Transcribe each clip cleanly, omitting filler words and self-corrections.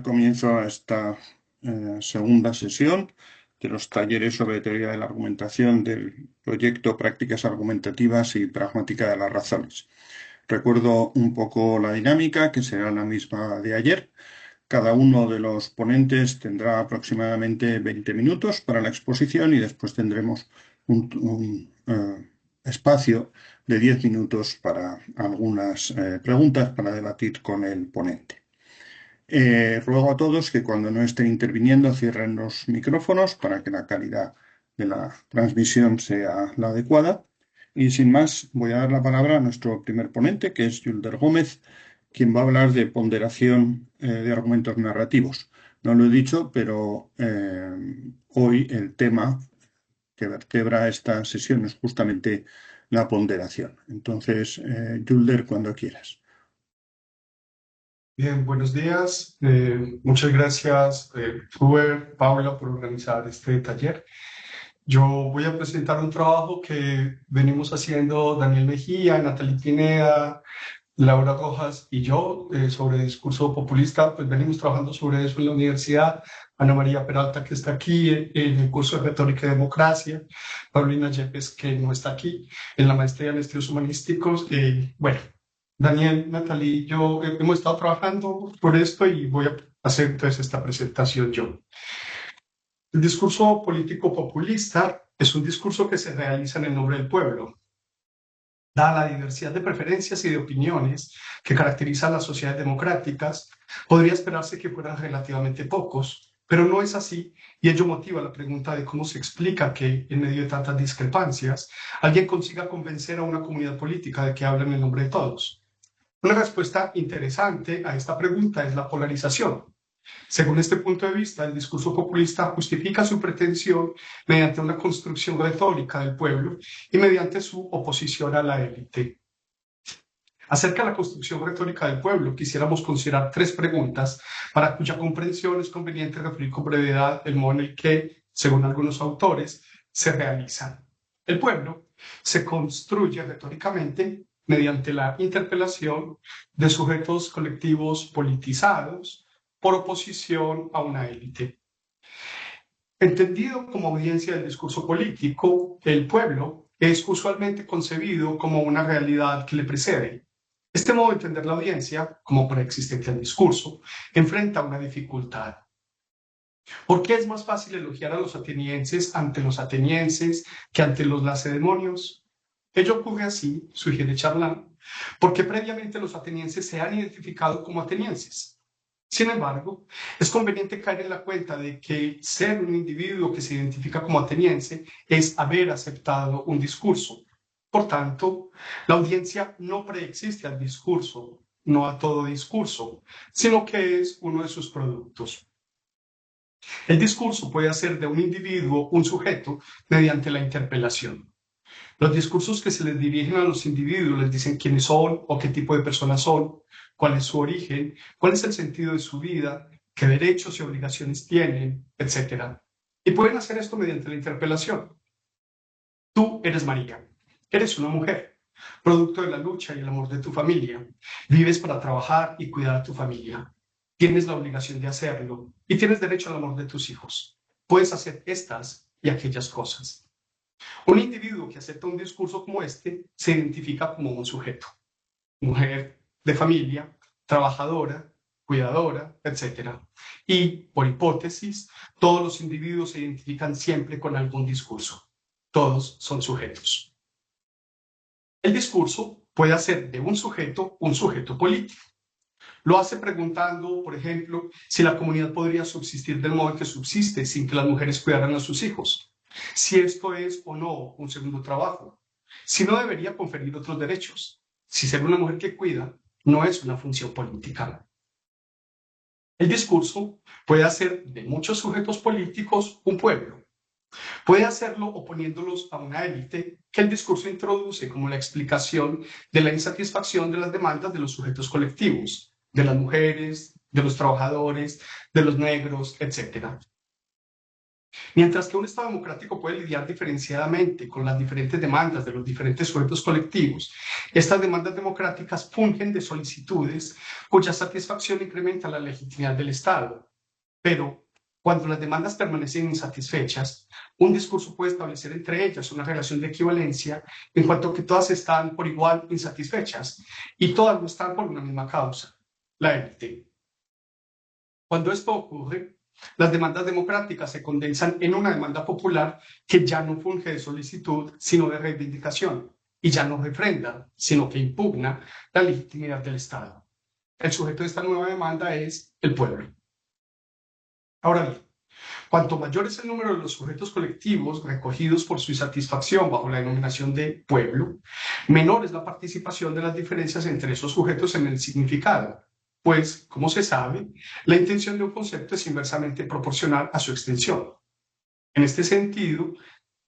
Comienzo esta segunda sesión de los talleres sobre teoría de la argumentación del proyecto Prácticas Argumentativas y Pragmática de las Razones. Recuerdo un poco la dinámica, que será la misma de ayer. Cada uno de los ponentes tendrá aproximadamente 20 minutos para la exposición y después tendremos un espacio de 10 minutos para algunas preguntas para debatir con el ponente. Ruego a todos que cuando no estén interviniendo cierren los micrófonos para que la calidad de la transmisión sea la adecuada. Y sin más, voy a dar la palabra a nuestro primer ponente, que es Yulder Gómez, quien va a hablar de ponderación de argumentos narrativos. No lo he dicho, pero hoy el tema que vertebra esta sesión es justamente la ponderación. Entonces, Yulder, cuando quieras. Bien, buenos días. Muchas gracias, Hubert, Paula, por organizar este taller. Yo voy a presentar un trabajo que venimos haciendo Daniel Mejía, Natalie Pineda, Laura Rojas y yo sobre discurso populista. Pues venimos trabajando sobre eso en la universidad. Ana María Peralta, que está aquí, en el curso de Retórica y Democracia. Paulina Yepes, que no está aquí, en la maestría en Estudios Humanísticos. Bueno, Daniel, Natalie y yo hemos estado trabajando por esto y voy a hacer entonces esta presentación yo. El discurso político populista es un discurso que se realiza en el nombre del pueblo. Dada la diversidad de preferencias y de opiniones que caracteriza a las sociedades democráticas, podría esperarse que fueran relativamente pocos, pero no es así, y ello motiva la pregunta de cómo se explica que, en medio de tantas discrepancias, alguien consiga convencer a una comunidad política de que habla en el nombre de todos. Una respuesta interesante a esta pregunta es la polarización. Según este punto de vista, el discurso populista justifica su pretensión mediante una construcción retórica del pueblo y mediante su oposición a la élite. Acerca de la construcción retórica del pueblo, quisiéramos considerar tres preguntas para cuya comprensión es conveniente referir con brevedad el modo en el que, según algunos autores, se realiza. El pueblo se construye retóricamente mediante la interpelación de sujetos colectivos politizados por oposición a una élite. Entendido como audiencia del discurso político, el pueblo es usualmente concebido como una realidad que le precede. Este modo de entender la audiencia, como preexistente al discurso, enfrenta una dificultad. ¿Por qué es más fácil elogiar a los atenienses ante los atenienses que ante los lacedemonios? Ello ocurre así, sugiere Charlán, porque previamente los atenienses se han identificado como atenienses. Sin embargo, es conveniente caer en la cuenta de que ser un individuo que se identifica como ateniense es haber aceptado un discurso. Por tanto, la audiencia no preexiste al discurso, no a todo discurso, sino que es uno de sus productos. El discurso puede hacer de un individuo un sujeto mediante la interpelación. Los discursos que se les dirigen a los individuos les dicen quiénes son o qué tipo de personas son, cuál es su origen, cuál es el sentido de su vida, qué derechos y obligaciones tienen, etc. Y pueden hacer esto mediante la interpelación. Tú eres María, eres una mujer, producto de la lucha y el amor de tu familia. Vives para trabajar y cuidar a tu familia. Tienes la obligación de hacerlo y tienes derecho al amor de tus hijos. Puedes hacer estas y aquellas cosas. Un individuo que acepta un discurso como este se identifica como un sujeto. Mujer de familia, trabajadora, cuidadora, etc. Y, por hipótesis, todos los individuos se identifican siempre con algún discurso. Todos son sujetos. El discurso puede hacer de un sujeto político. Lo hace preguntando, por ejemplo, si la comunidad podría subsistir del modo en que subsiste sin que las mujeres cuidaran a sus hijos, si esto es o no un segundo trabajo, si no debería conferir otros derechos, si ser una mujer que cuida no es una función política. El discurso puede hacer de muchos sujetos políticos un pueblo. Puede hacerlo oponiéndolos a una élite que el discurso introduce como la explicación de la insatisfacción de las demandas de los sujetos colectivos, de las mujeres, de los trabajadores, de los negros, etc. Mientras que un Estado democrático puede lidiar diferenciadamente con las diferentes demandas de los diferentes sujetos colectivos, estas demandas democráticas fungen de solicitudes cuya satisfacción incrementa la legitimidad del Estado. Pero cuando las demandas permanecen insatisfechas, un discurso puede establecer entre ellas una relación de equivalencia en cuanto que todas están por igual insatisfechas y todas no están por una misma causa, la élite. Cuando esto ocurre, las demandas democráticas se condensan en una demanda popular que ya no funge de solicitud, sino de reivindicación, y ya no refrenda, sino que impugna la legitimidad del Estado. El sujeto de esta nueva demanda es el pueblo. Ahora bien, cuanto mayor es el número de los sujetos colectivos recogidos por su insatisfacción bajo la denominación de pueblo, menor es la participación de las diferencias entre esos sujetos en el significado, pues, como se sabe, la intención de un concepto es inversamente proporcional a su extensión. En este sentido,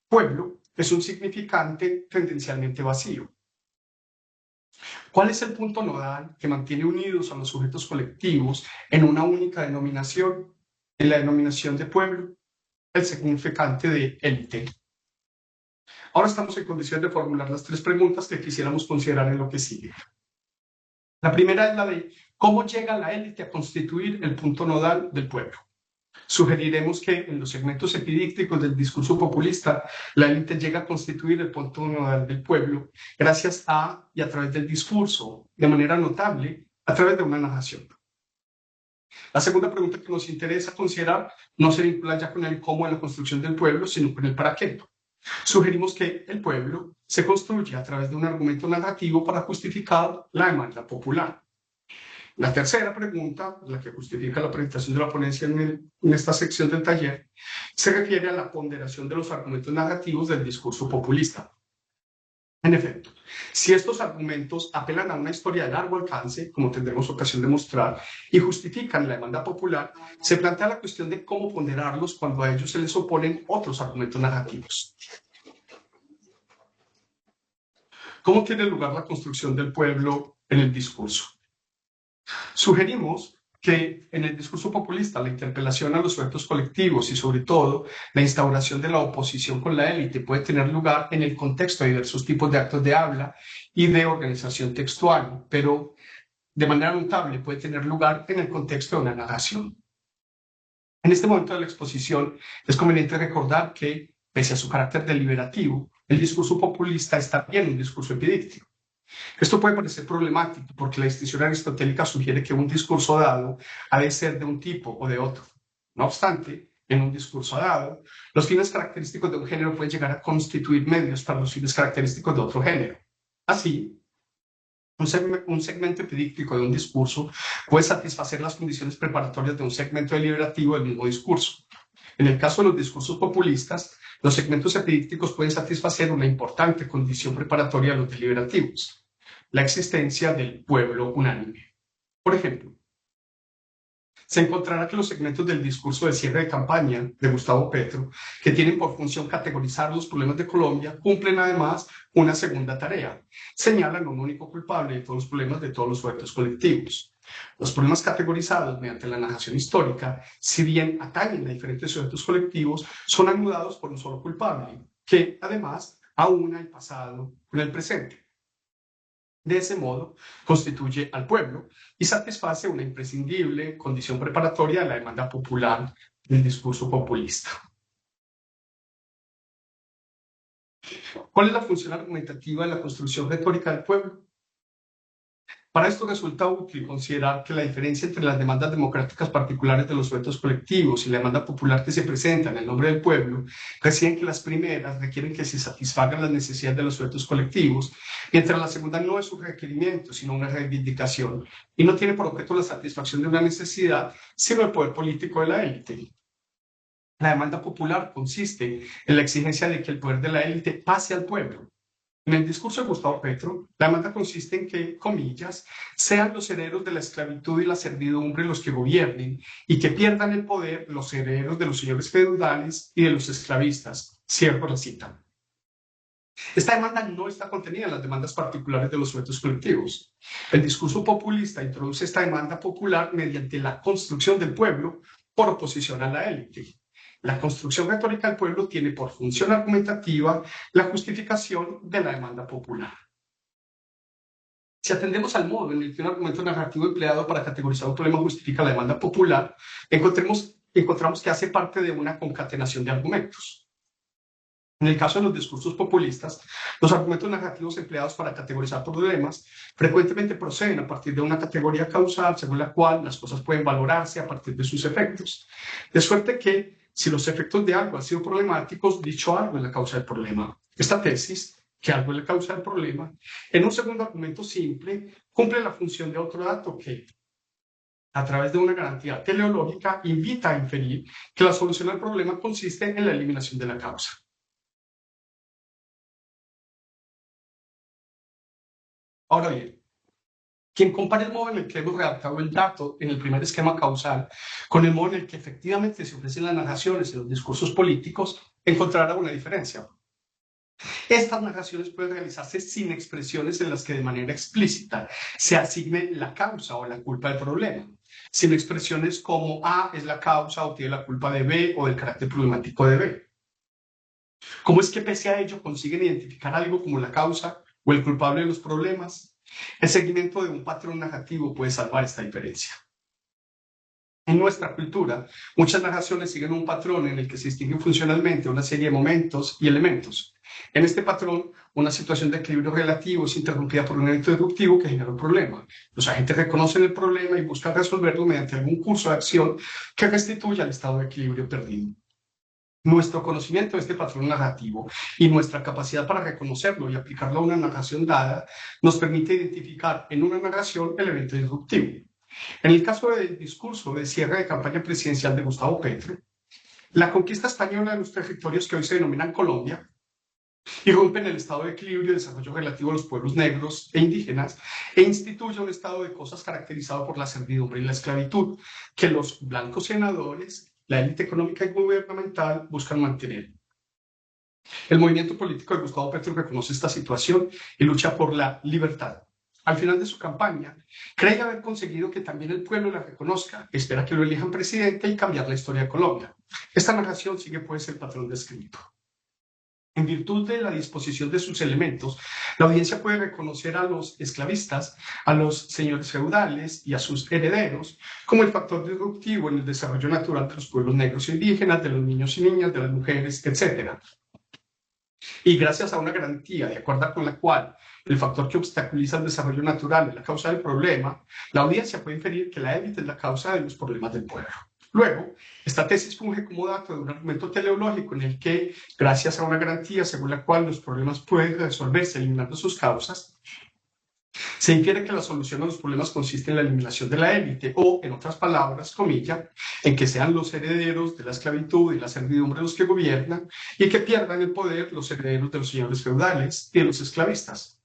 pueblo es un significante tendencialmente vacío. ¿Cuál es el punto nodal que mantiene unidos a los sujetos colectivos en una única denominación, en la denominación de pueblo? El significante de élite. Ahora estamos en condición de formular las tres preguntas que quisiéramos considerar en lo que sigue. La primera es la de cómo llega la élite a constituir el punto nodal del pueblo. Sugeriremos que en los segmentos epidícticos del discurso populista, la élite llega a constituir el punto nodal del pueblo gracias a y a través del discurso, de manera notable, a través de una narración. La segunda pregunta que nos interesa considerar no se vincula ya con el cómo en la construcción del pueblo, sino con el para qué. Sugerimos que el pueblo se construye a través de un argumento narrativo para justificar la demanda popular. La tercera pregunta, la que justifica la presentación de la ponencia en esta sección del taller, se refiere a la ponderación de los argumentos narrativos del discurso populista. En efecto, si estos argumentos apelan a una historia de largo alcance, como tendremos ocasión de mostrar, y justifican la demanda popular, se plantea la cuestión de cómo ponderarlos cuando a ellos se les oponen otros argumentos narrativos. ¿Cómo tiene lugar la construcción del pueblo en el discurso? Sugerimos que en el discurso populista la interpelación a los sujetos colectivos y sobre todo la instauración de la oposición con la élite puede tener lugar en el contexto de diversos tipos de actos de habla y de organización textual, pero de manera notable puede tener lugar en el contexto de una narración. En este momento de la exposición es conveniente recordar que, pese a su carácter deliberativo, el discurso populista es también un discurso epidíctico. Esto puede parecer problemático porque la distinción aristotélica sugiere que un discurso dado ha de ser de un tipo o de otro. No obstante, en un discurso dado, los fines característicos de un género pueden llegar a constituir medios para los fines característicos de otro género. Así, un segmento epidíctico de un discurso puede satisfacer las condiciones preparatorias de un segmento deliberativo del mismo discurso. En el caso de los discursos populistas, los segmentos epidícticos pueden satisfacer una importante condición preparatoria de los deliberativos, la existencia del pueblo unánime. Por ejemplo, se encontrará que los segmentos del discurso de cierre de campaña de Gustavo Petro, que tienen por función categorizar los problemas de Colombia, cumplen además una segunda tarea. Señalan un único culpable de todos los problemas de todos los sujetos colectivos. Los problemas categorizados mediante la narración histórica, si bien atañen a diferentes sujetos colectivos, son anudados por un solo culpable, que además aúna el pasado con el presente. De ese modo, constituye al pueblo y satisface una imprescindible condición preparatoria de la demanda popular del discurso populista. ¿Cuál es la función argumentativa de la construcción retórica del pueblo? Para esto resulta útil considerar que la diferencia entre las demandas democráticas particulares de los sujetos colectivos y la demanda popular que se presenta en el nombre del pueblo reside en que las primeras requieren que se satisfagan las necesidades de los sujetos colectivos, mientras la segunda no es un requerimiento, sino una reivindicación, y no tiene por objeto la satisfacción de una necesidad, sino el poder político de la élite. La demanda popular consiste en la exigencia de que el poder de la élite pase al pueblo. En el discurso de Gustavo Petro, la demanda consiste en que, comillas, sean los herederos de la esclavitud y la servidumbre los que gobiernen y que pierdan el poder los herederos de los señores feudales y de los esclavistas. Cierro la cita. Esta demanda no está contenida en las demandas particulares de los sujetos colectivos. El discurso populista introduce esta demanda popular mediante la construcción del pueblo por oposición a la élite. La construcción retórica del pueblo tiene por función argumentativa la justificación de la demanda popular. Si atendemos al modo en el que un argumento narrativo empleado para categorizar un problema justifica la demanda popular, encontramos que hace parte de una concatenación de argumentos. En el caso de los discursos populistas, los argumentos narrativos empleados para categorizar problemas frecuentemente proceden a partir de una categoría causal según la cual las cosas pueden valorarse a partir de sus efectos. De suerte que, si los efectos de algo han sido problemáticos, dicho algo es la causa del problema. Esta tesis, que algo es la causa del problema, en un segundo argumento simple, cumple la función de otro dato que, a través de una garantía teleológica, invita a inferir que la solución al problema consiste en la eliminación de la causa. Ahora bien, quien compare el modo en el que hemos redactado el dato en el primer esquema causal con el modo en el que efectivamente se ofrecen las narraciones en los discursos políticos, encontrará una diferencia. Estas narraciones pueden realizarse sin expresiones en las que de manera explícita se asigne la causa o la culpa del problema, sin expresiones como A es la causa o tiene la culpa de B o del carácter problemático de B. ¿Cómo es que pese a ello consiguen identificar algo como la causa o el culpable de los problemas? El seguimiento de un patrón narrativo puede salvar esta diferencia. En nuestra cultura, muchas narraciones siguen un patrón en el que se distinguen funcionalmente una serie de momentos y elementos. En este patrón, una situación de equilibrio relativo es interrumpida por un evento disruptivo que genera un problema. Los agentes reconocen el problema y buscan resolverlo mediante algún curso de acción que restituya el estado de equilibrio perdido. Nuestro conocimiento de este patrón narrativo y nuestra capacidad para reconocerlo y aplicarlo a una narración dada nos permite identificar en una narración el evento disruptivo. En el caso del discurso de cierre de campaña presidencial de Gustavo Petro, la conquista española de los territorios que hoy se denominan Colombia irrumpe el estado de equilibrio y desarrollo relativo a los pueblos negros e indígenas e instituye un estado de cosas caracterizado por la servidumbre y la esclavitud que los blancos senadores, la élite económica y gubernamental buscan mantener. El movimiento político de Gustavo Petro reconoce esta situación y lucha por la libertad. Al final de su campaña, cree haber conseguido que también el pueblo la reconozca, espera que lo elijan presidente y cambiar la historia de Colombia. Esta narración sigue pues el patrón descrito. En virtud de la disposición de sus elementos, la audiencia puede reconocer a los esclavistas, a los señores feudales y a sus herederos como el factor disruptivo en el desarrollo natural de los pueblos negros e indígenas, de los niños y niñas, de las mujeres, etc. Y gracias a una garantía de acuerdo con la cual el factor que obstaculiza el desarrollo natural es la causa del problema, la audiencia puede inferir que la élite es la causa de los problemas del pueblo. Luego, esta tesis funge como dato de un argumento teleológico en el que, gracias a una garantía según la cual los problemas pueden resolverse eliminando sus causas, se infiere que la solución a los problemas consiste en la eliminación de la élite o, en otras palabras, comilla, en que sean los herederos de la esclavitud y la servidumbre los que gobiernan y que pierdan el poder los herederos de los señores feudales y de los esclavistas.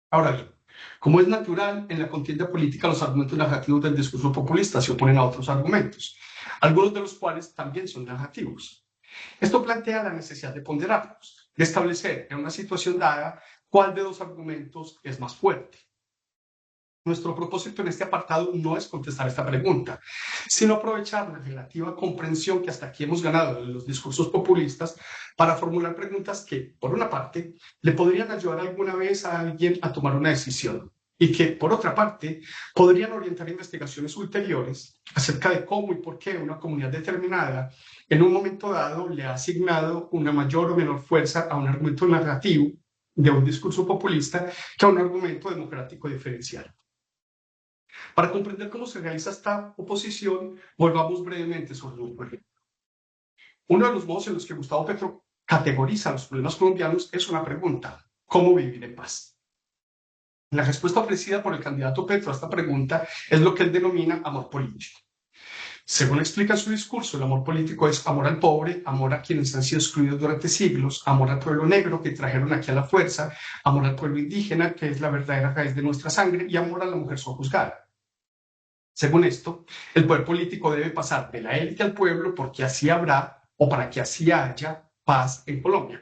Ahora bien, como es natural, en la contienda política los argumentos narrativos del discurso populista se oponen a otros argumentos, algunos de los cuales también son narrativos. Esto plantea la necesidad de ponderarlos, de establecer en una situación dada cuál de dos argumentos es más fuerte. Nuestro propósito en este apartado no es contestar esta pregunta, sino aprovechar la relativa comprensión que hasta aquí hemos ganado de los discursos populistas para formular preguntas que, por una parte, le podrían ayudar alguna vez a alguien a tomar una decisión y que, por otra parte, podrían orientar investigaciones ulteriores acerca de cómo y por qué una comunidad determinada en un momento dado le ha asignado una mayor o menor fuerza a un argumento narrativo de un discurso populista que a un argumento democrático diferencial. Para comprender cómo se realiza esta oposición, volvamos brevemente sobre un ejemplo. Uno de los modos en los que Gustavo Petro categoriza los problemas colombianos es una pregunta: ¿cómo vivir en paz? La respuesta ofrecida por el candidato Petro a esta pregunta es lo que él denomina amor político. Según explica en su discurso, el amor político es amor al pobre, amor a quienes han sido excluidos durante siglos, amor al pueblo negro que trajeron aquí a la fuerza, amor al pueblo indígena que es la verdadera raíz de nuestra sangre y amor a la mujer sojuzgada. Según esto, el poder político debe pasar de la élite al pueblo porque así habrá o para que así haya paz en Colombia.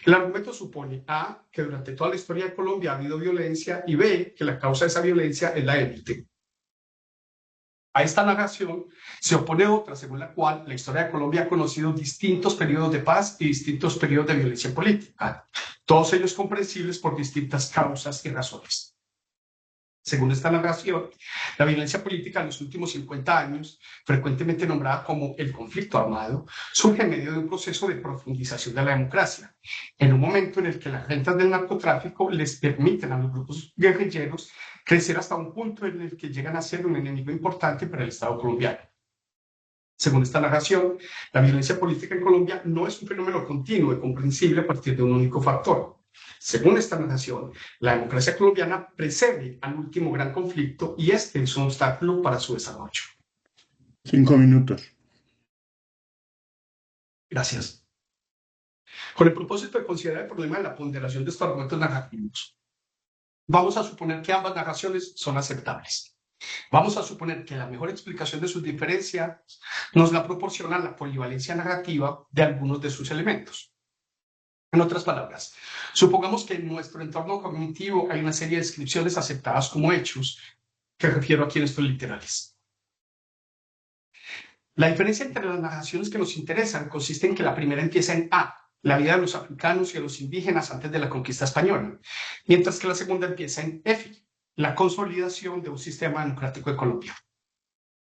El argumento supone A, que durante toda la historia de Colombia ha habido violencia y B, que la causa de esa violencia es la élite. A esta narración se opone otra, según la cual la historia de Colombia ha conocido distintos periodos de paz y distintos periodos de violencia política, todos ellos comprensibles por distintas causas y razones. Según esta narración, la violencia política en los últimos 50 años, frecuentemente nombrada como el conflicto armado, surge en medio de un proceso de profundización de la democracia, en un momento en el que las rentas del narcotráfico les permiten a los grupos guerrilleros crecer hasta un punto en el que llegan a ser un enemigo importante para el Estado colombiano. Según esta narración, la violencia política en Colombia no es un fenómeno continuo y comprensible a partir de un único factor. Según esta narración, la democracia colombiana precede al último gran conflicto y este es un obstáculo para su desarrollo. 5 minutos. Gracias. Con el propósito de considerar el problema de la ponderación de estos argumentos narrativos, vamos a suponer que ambas narraciones son aceptables. Vamos a suponer que la mejor explicación de sus diferencias nos la proporciona la polivalencia narrativa de algunos de sus elementos. En otras palabras, supongamos que en nuestro entorno cognitivo hay una serie de descripciones aceptadas como hechos, que refiero aquí en estos literales. La diferencia entre las narraciones que nos interesan consiste en que la primera empieza en A, la vida de los africanos y de los indígenas antes de la conquista española, mientras que la segunda empieza en F, la consolidación de un sistema democrático de Colombia.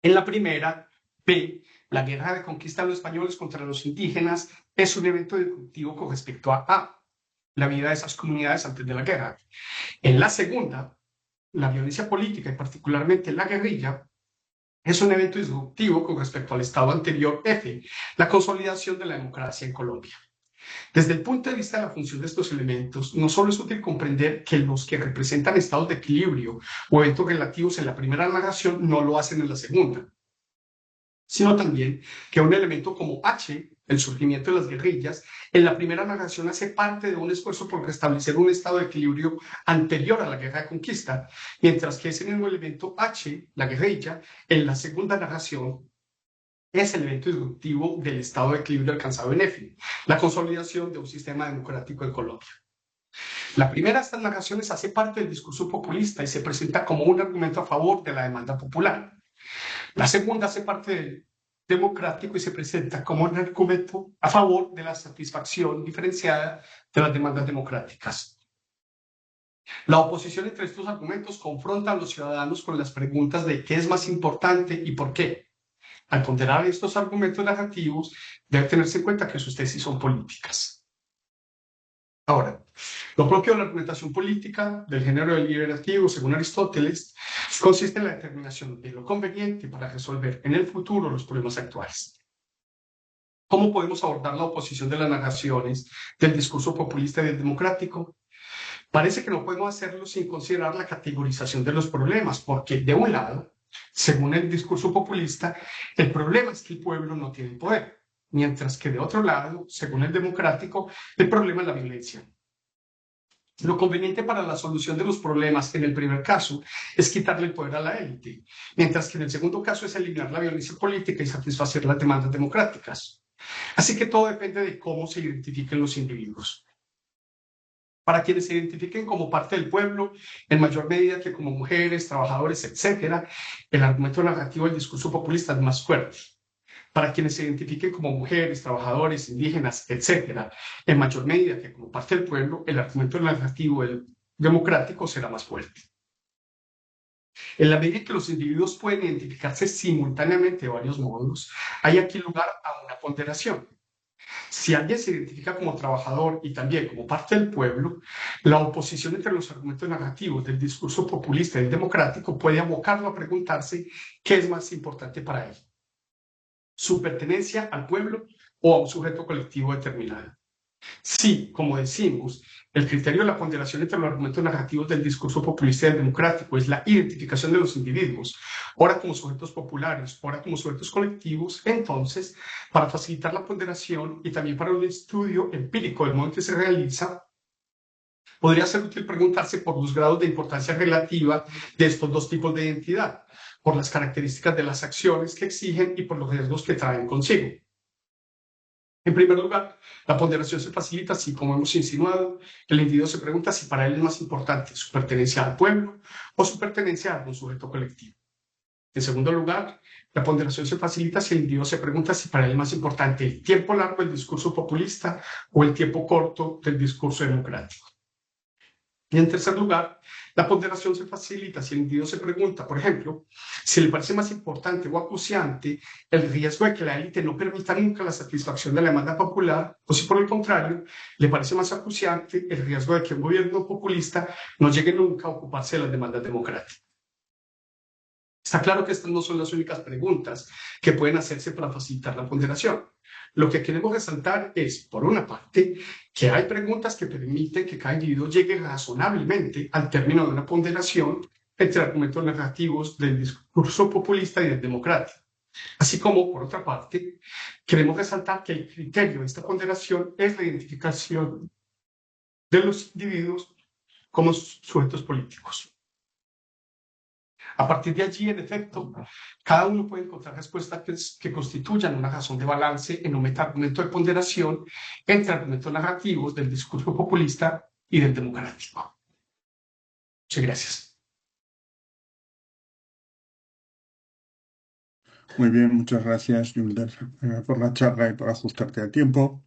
En la primera, B, la guerra de conquista de los españoles contra los indígenas es un evento disruptivo con respecto a la vida de esas comunidades antes de la guerra. En la segunda, la violencia política y particularmente la guerrilla es un evento disruptivo con respecto al estado anterior F, la consolidación de la democracia en Colombia. Desde el punto de vista de la función de estos elementos, no solo es útil comprender que los que representan estados de equilibrio o eventos relativos en la primera narración no lo hacen en la segunda, sino también que un elemento como H, el surgimiento de las guerrillas, en la primera narración hace parte de un esfuerzo por restablecer un estado de equilibrio anterior a la guerra de conquista, mientras que ese mismo elemento H, la guerrilla, en la segunda narración es el evento disruptivo del estado de equilibrio alcanzado en F, la consolidación de un sistema democrático en Colombia. La primera de estas narraciones hace parte del discurso populista y se presenta como un argumento a favor de la demanda popular. La segunda hace parte del democrático y se presenta como un argumento a favor de la satisfacción diferenciada de las demandas democráticas. La oposición entre estos argumentos confronta a los ciudadanos con las preguntas de qué es más importante y por qué. Al ponderar estos argumentos narrativos, debe tenerse en cuenta que sus tesis son políticas. Ahora, lo propio de la argumentación política del género deliberativo, según Aristóteles, consiste en la determinación de lo conveniente para resolver en el futuro los problemas actuales. ¿Cómo podemos abordar la oposición de las narraciones del discurso populista y del democrático? Parece que no podemos hacerlo sin considerar la categorización de los problemas, porque de un lado, según el discurso populista, el problema es que el pueblo no tiene poder, mientras que de otro lado, según el democrático, el problema es la violencia. Lo conveniente para la solución de los problemas en el primer caso es quitarle el poder a la élite, mientras que en el segundo caso es eliminar la violencia política y satisfacer las demandas democráticas. Así que todo depende de cómo se identifiquen los individuos. Para quienes se identifiquen como parte del pueblo, en mayor medida que como mujeres, trabajadores, etc., el argumento narrativo del discurso populista es más fuerte. Para quienes se identifiquen como mujeres, trabajadores, indígenas, etc., en mayor medida que como parte del pueblo, el argumento narrativo democrático será más fuerte. En la medida que los individuos pueden identificarse simultáneamente de varios modos, hay aquí lugar a una ponderación. Si alguien se identifica como trabajador y también como parte del pueblo, la oposición entre los argumentos narrativos del discurso populista y el democrático puede abocarlo a preguntarse qué es más importante para él: su pertenencia al pueblo o a un sujeto colectivo determinado. Si, como decimos, el criterio de la ponderación entre los argumentos narrativos del discurso populista y del democrático es la identificación de los individuos, ora como sujetos populares, ora como sujetos colectivos, entonces, para facilitar la ponderación y también para un estudio empírico del modo en que se realiza, podría ser útil preguntarse por los grados de importancia relativa de estos dos tipos de identidad, por las características de las acciones que exigen y por los riesgos que traen consigo. En primer lugar, la ponderación se facilita si, como hemos insinuado, el individuo se pregunta si para él es más importante su pertenencia al pueblo o su pertenencia a algún sujeto colectivo. En segundo lugar, la ponderación se facilita si el individuo se pregunta si para él es más importante el tiempo largo del discurso populista o el tiempo corto del discurso democrático. Y en tercer lugar, la ponderación se facilita si el individuo se pregunta, por ejemplo, si le parece más importante o acuciante el riesgo de que la élite no permita nunca la satisfacción de la demanda popular, o si por el contrario, le parece más acuciante el riesgo de que un gobierno populista no llegue nunca a ocuparse de las demandas democráticas. Está claro que estas no son las únicas preguntas que pueden hacerse para facilitar la ponderación. Lo que queremos resaltar es, por una parte, que hay preguntas que permiten que cada individuo llegue razonablemente al término de una ponderación entre argumentos narrativos del discurso populista y del democrático. Así como, por otra parte, queremos resaltar que el criterio de esta ponderación es la identificación de los individuos como sujetos políticos. A partir de allí, en efecto, cada uno puede encontrar respuestas que constituyan una razón de balance en un metaargumento de ponderación entre argumentos narrativos del discurso populista y del democrático. Muchas gracias. Muy bien, muchas gracias, Yulder, por la charla y por ajustarte al tiempo.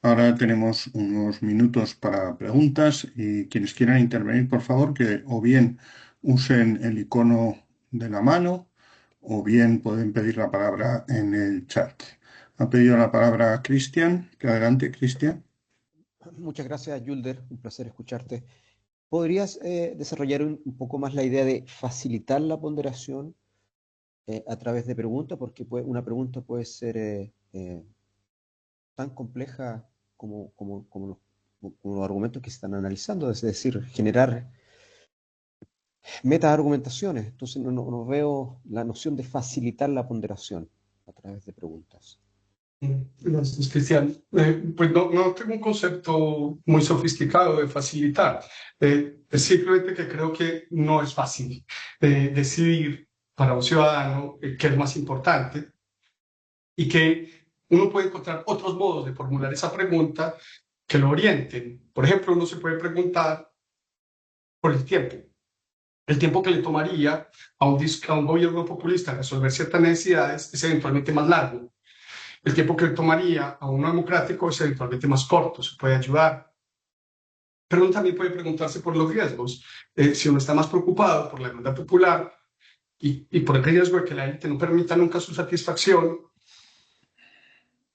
Ahora tenemos unos minutos para preguntas y quienes quieran intervenir, por favor, que o bien usen el icono de la mano o bien pueden pedir la palabra en el chat. Ha pedido la palabra Cristian. Adelante, Cristian. Muchas gracias, Yulder. Un placer escucharte. ¿Podrías desarrollar un poco más la idea de facilitar la ponderación a través de preguntas? Porque una pregunta puede ser tan compleja como los argumentos que se están analizando, es decir, generar meta-argumentaciones. Entonces no veo la noción de facilitar la ponderación a través de preguntas. Gracias, Cristian. Pues no tengo un concepto muy sofisticado de facilitar. Es simplemente que creo que no es fácil decidir para un ciudadano qué es más importante y que uno puede encontrar otros modos de formular esa pregunta que lo orienten. Por ejemplo, uno se puede preguntar por el tiempo que le tomaría a un gobierno populista resolver ciertas necesidades es eventualmente más largo. El tiempo que le tomaría a uno democrático es eventualmente más corto, se puede ayudar. Pero uno también puede preguntarse por los riesgos. Si uno está más preocupado por la demanda popular y por el riesgo de que la élite no permita nunca su satisfacción,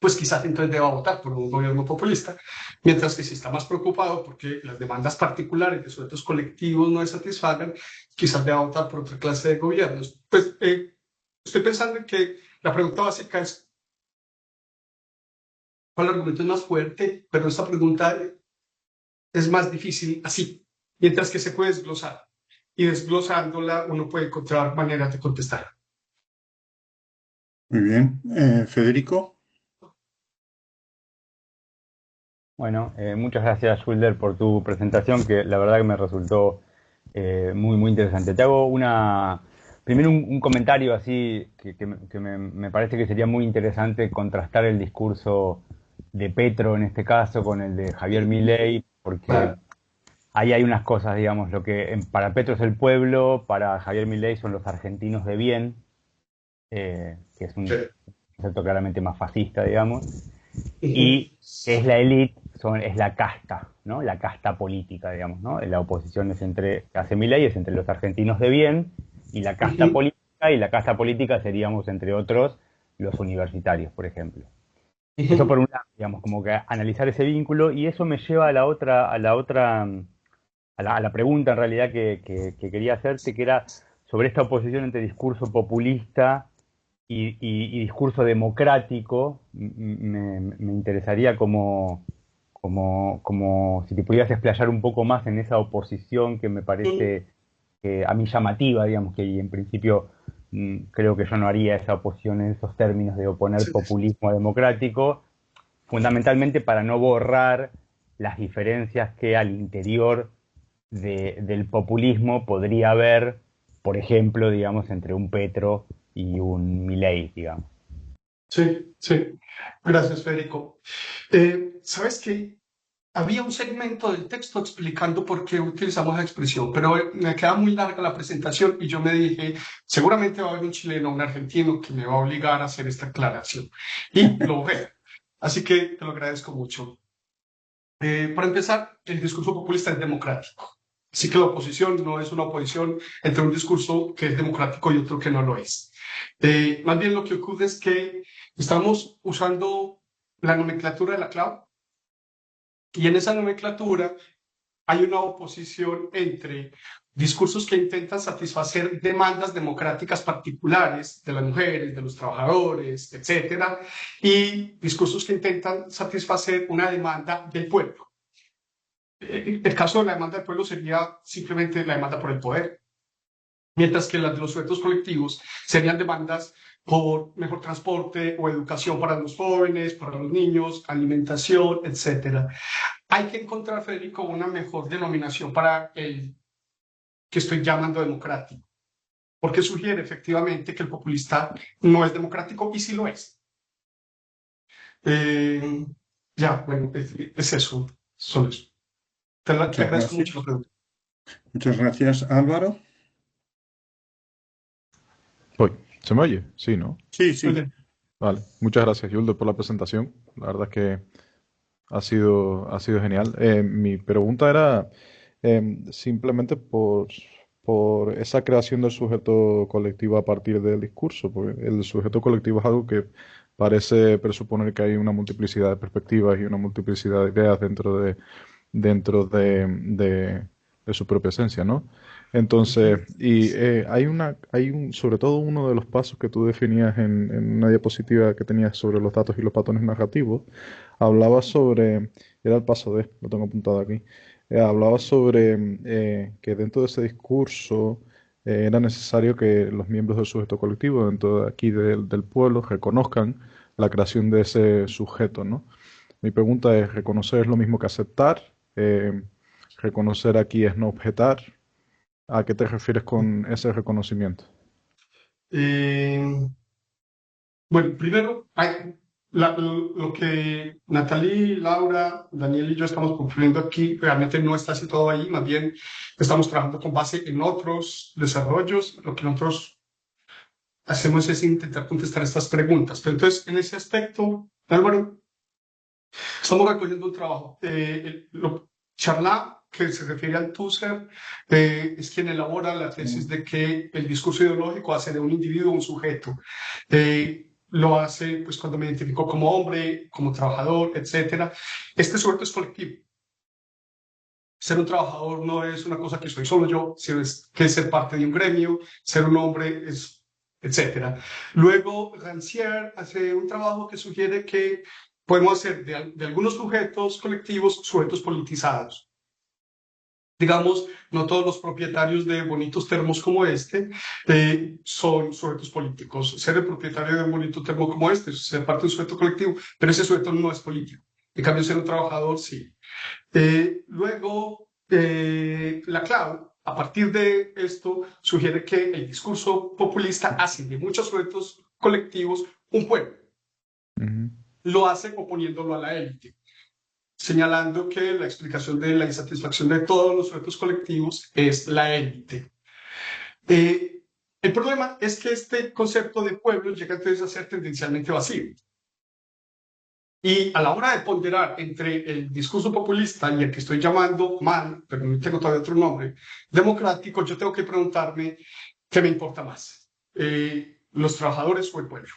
pues quizás entonces deba votar por un gobierno populista, mientras que si está más preocupado porque las demandas particulares de sujetos colectivos no le satisfagan, quizás deba votar por otra clase de gobiernos. Pues estoy pensando en que la pregunta básica es ¿cuál argumento es más fuerte? Pero esta pregunta es más difícil así, mientras que se puede desglosar. Y desglosándola uno puede encontrar maneras de contestar. Muy bien. Federico. Bueno, muchas gracias, Schulder, por tu presentación, que la verdad que me resultó muy interesante. Te hago primero un comentario así que me parece que sería muy interesante contrastar el discurso de Petro en este caso con el de Javier Milei, porque ahí hay unas cosas, digamos, lo que para Petro es el pueblo, para Javier Milei son los argentinos de bien, que es un concepto claramente más fascista, digamos, y es la élite, es la casta, ¿no? La casta política, digamos, ¿no? La oposición es entre, que hace Milei es entre los argentinos de bien y la casta política seríamos, entre otros, los universitarios, por ejemplo. Eso por un lado, digamos, como que analizar ese vínculo, y eso me lleva a la pregunta en realidad que quería hacerte, que era sobre esta oposición entre discurso populista y discurso democrático. Me interesaría como si te pudieras explayar un poco más en esa oposición que me parece a mí llamativa, digamos, que en principio creo que yo no haría esa oposición en esos términos de oponer populismo a democrático, fundamentalmente para no borrar las diferencias que al interior del populismo podría haber, por ejemplo, digamos, entre un Petro y un Milei, digamos. Sí. Gracias, Federico. ¿Sabes qué? había un segmento del texto explicando por qué utilizamos la expresión, pero me queda muy larga la presentación y yo me dije, seguramente va a haber un chileno o un argentino que me va a obligar a hacer esta aclaración. Y lo veo. Así que te lo agradezco mucho. Para empezar, el discurso populista es democrático. Así que la oposición no es una oposición entre un discurso que es democrático y otro que no lo es. Más bien lo que ocurre es que estamos usando la nomenclatura de la CLAU y en esa nomenclatura hay una oposición entre discursos que intentan satisfacer demandas democráticas particulares de las mujeres, de los trabajadores, etcétera, y discursos que intentan satisfacer una demanda del pueblo. El caso de la demanda del pueblo sería simplemente la demanda por el poder, mientras que las de los sujetos colectivos serían demandas por mejor transporte o educación para los jóvenes, para los niños, alimentación, etcétera. Hay que encontrar, Federico, una mejor denominación para el que estoy llamando democrático, porque sugiere efectivamente que el populista no es democrático y sí lo es. Ya, bueno, es eso, solo eso. Te Muchas agradezco gracias. mucho la pregunta. Muchas gracias, Álvaro. Uy, ¿se me oye? Sí, ¿no? Sí, Muy sí. bien. Vale. Muchas gracias, Yuldo, por la presentación. La verdad es que ha sido genial. Mi pregunta era simplemente por esa creación del sujeto colectivo a partir del discurso, porque el sujeto colectivo es algo que parece presuponer que hay una multiplicidad de perspectivas y una multiplicidad de ideas dentro de su propia esencia, ¿no? Entonces, sobre todo uno de los pasos que tú definías en una diapositiva que tenías sobre los datos y los patrones narrativos, hablaba sobre, era el paso D, lo tengo apuntado aquí, hablaba sobre que dentro de ese discurso era necesario que los miembros del sujeto colectivo, dentro de aquí del pueblo, reconozcan la creación de ese sujeto, ¿no? Mi pregunta es, ¿reconocer es lo mismo que aceptar? Reconocer aquí es no objetar. ¿A qué te refieres con ese reconocimiento? Eh, bueno, primero, lo que Natalie, Laura, Daniel y yo estamos concluyendo aquí realmente no está situado ahí, más bien estamos trabajando con base en otros desarrollos. Lo que nosotros hacemos es intentar contestar estas preguntas. Pero entonces, en ese aspecto, Álvaro, estamos recogiendo un trabajo. Charlat, que se refiere al Tusser, es quien elabora la tesis de que el discurso ideológico hace de un individuo un sujeto. Lo hace pues, cuando me identifico como hombre, como trabajador, etc. Este sujeto es colectivo. Ser un trabajador no es una cosa que soy solo yo, sino es que es ser parte de un gremio, ser un hombre, es, etc. Luego, Rancière hace un trabajo que sugiere que podemos hacer de algunos sujetos colectivos sujetos politizados. Digamos, no todos los propietarios de bonitos termos como este son sujetos políticos. Ser el propietario de un bonito termo como este es ser parte de un sujeto colectivo, pero ese sujeto no es político. En cambio, ser un trabajador, sí. Luego, la clave, a partir de esto, sugiere que el discurso populista hace de muchos sujetos colectivos un pueblo. Ujú. Lo hace oponiéndolo a la élite, señalando que la explicación de la insatisfacción de todos los sujetos colectivos es la élite. El problema es que este concepto de pueblo llega entonces a ser tendencialmente vacío. Y a la hora de ponderar entre el discurso populista y el que estoy llamando mal, pero no tengo todavía otro nombre, democrático, yo tengo que preguntarme qué me importa más, los trabajadores o el pueblo.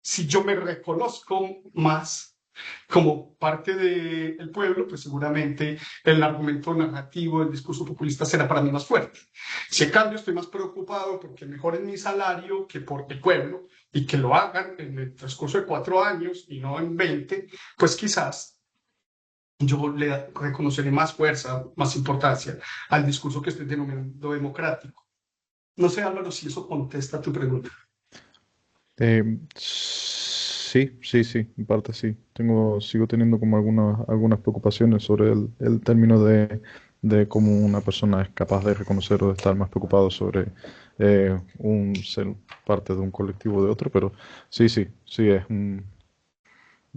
Si yo me reconozco más como parte del pueblo, pues seguramente el argumento narrativo del discurso populista será para mí más fuerte. Si en cambio estoy más preocupado porque mejoren mi salario que por el pueblo y que lo hagan en el transcurso de 4 años y no en 20, pues quizás yo le reconoceré más fuerza, más importancia al discurso que estoy denominando democrático. No sé, Álvaro, si eso contesta a tu pregunta. Sí, sí, sí, en parte sí. Sigo teniendo como algunas preocupaciones sobre el término de cómo una persona es capaz de reconocer o de estar más preocupado sobre ser parte de un colectivo o de otro, pero sí, me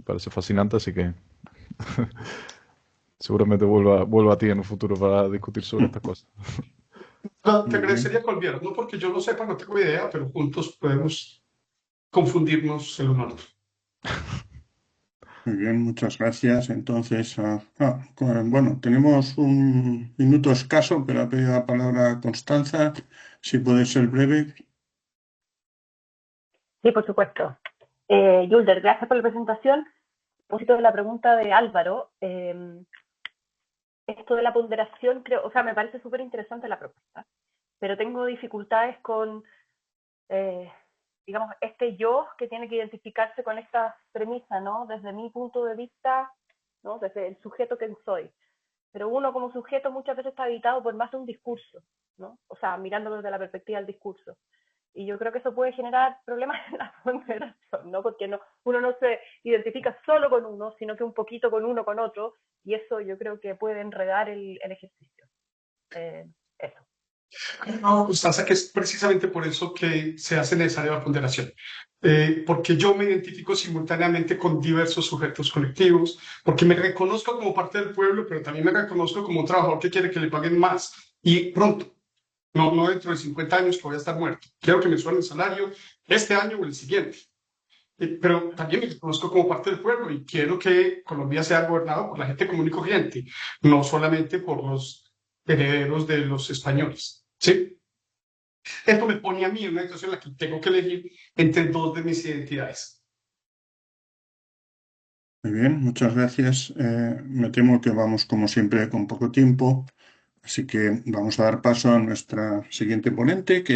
parece fascinante, así que Seguramente vuelva a ti en un futuro para discutir sobre estas cosas. Te Muy agradecería bien. que volvieras, no porque yo lo sepa, no tengo idea, pero juntos podemos confundirnos el uno al otro. Muy bien, muchas gracias. Entonces, bueno, tenemos un minuto escaso, pero ha pedido la palabra Constanza. Si puede ser breve. Sí, por supuesto. Yulder, gracias por la presentación. A propósito de la pregunta de Álvaro, esto de la ponderación, creo, o sea, me parece súper interesante la propuesta, pero tengo dificultades con, eh, digamos, este yo que tiene que identificarse con esta premisa, ¿no? Desde mi punto de vista, ¿no? Desde el sujeto que soy. Pero uno como sujeto muchas veces está habitado por más de un discurso, ¿no? O sea, mirándolo desde la perspectiva del discurso. Y yo creo que eso puede generar problemas en la ponderación, ¿no? Porque uno no se identifica solo con uno, sino que un poquito con uno, con otro, y eso yo creo que puede enredar el ejercicio. Eso. No, Constanza, que es precisamente por eso que se hace necesaria la ponderación. Porque yo me identifico simultáneamente con diversos sujetos colectivos, porque me reconozco como parte del pueblo, pero también me reconozco como un trabajador que quiere que le paguen más y pronto. No dentro de 50 años que voy a estar muerto. Quiero que me suban el salario este año o el siguiente. Pero también me reconozco como parte del pueblo y quiero que Colombia sea gobernado por la gente común y corriente, no solamente por los herederos de los españoles. ¿Sí? Esto me pone a mí en una situación en la que tengo que elegir entre dos de mis identidades. Muy bien, muchas gracias. Me temo que vamos, como siempre, con poco tiempo, así que vamos a dar paso a nuestra siguiente ponente, que